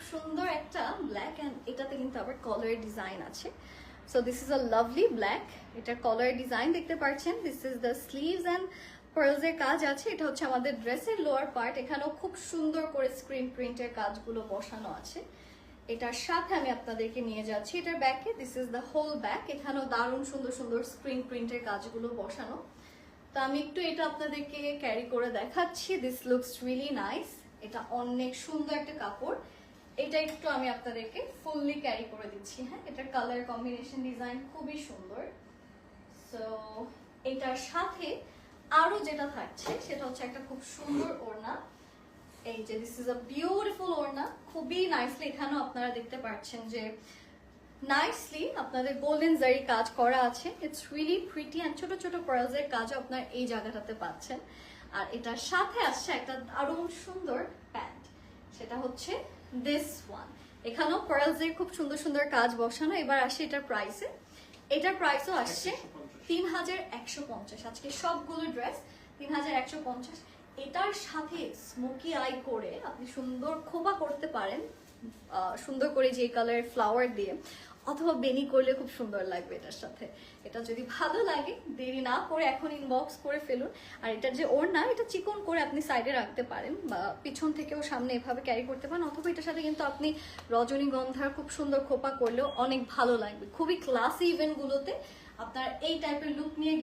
সুন্দর একটা black and এটাতে কিন্তু আবার কলারের ডিজাইন আছে। So this is a lovely black, এটার কলারের ডিজাইন দেখতে পাচ্ছেন। This is the sleeves and পার্লসের কাজ আছে। এটা হচ্ছে আমাদের ড্রেসের লোয়ার পার্ট, এখানেও খুব সুন্দর করে স্ক্রিন প্রিন্টের কাজগুলো বসানো আছে। এটার সাথে আমি আপনাদেরকে নিয়ে যাচ্ছি এটার ব্যাকে। This is the whole back, এখানেও দারুণ সুন্দর সুন্দর স্ক্রিন প্রিন্টের কাজগুলো বসানো। তো আমি একটু এটা আপনাদেরকে ক্যারি করে দেখাচ্ছি। দিস লুকস রিয়েলি নাইস, এটা অনেক সুন্দর একটা কাপড়। এটা একটু আমি আপনাদেরকে ফুললি ক্যারি করে দিচ্ছি। হ্যাঁ, এটার কালার কম্বিনেশন ডিজাইন খুবই সুন্দর। সো এটার সাথে আরো যেটা থাকছে সেটা হচ্ছে একটা খুব সুন্দর ওড়না। এই যে দিস ইজ আ বিউটিফুল ওড়না, খুবই নাইসলি এখানেও আপনারা দেখতে পাচ্ছেন যে নাইসলি আপনাদের গোল্ডেন জারি কাজ করা আছে। ইটস রিয়েলি প্রিটি অ্যান্ড ছোট ছোট পার্লসের কাজ আপনার এই জায়গাটাতে পাচ্ছেন। আর এটার সাথে আসছে একটা দারুণ সুন্দর প্যান্ট, সেটা হচ্ছে দিস ওয়ান। এখানেও পার্লসের খুব সুন্দর সুন্দর কাজ বসানো। এবার আসে এটার প্রাইসে। এটার প্রাইসও আসছে 3150। আজকে সবগুলো ড্রেস 3150। এটার সাথে স্মোকি আই করে আপনি সুন্দর খোপা করতে পারেন, সুন্দর করে যে কালার ফ্লাওয়ার দিয়ে, অথবা বেনি করলে খুব সুন্দর লাগবে এটার সাথে। এটা যদি ভালো লাগে দেরি না করে এখন ইনবক্স করে ফেলুন। আর এটার যে ওড়না, এটা চিকন করে আপনি সাইডে রাখতে পারেন বা পিছন থেকেও সামনে এভাবে ক্যারি করতে পারেন, অথবা এটার সাথে কিন্তু আপনি রজনীগন্ধার খুব সুন্দর খোপা করলেও অনেক ভালো লাগবে। খুবই ক্লাসি ইভেন্টগুলোতে আপনার এই টাইপের লুক নিয়ে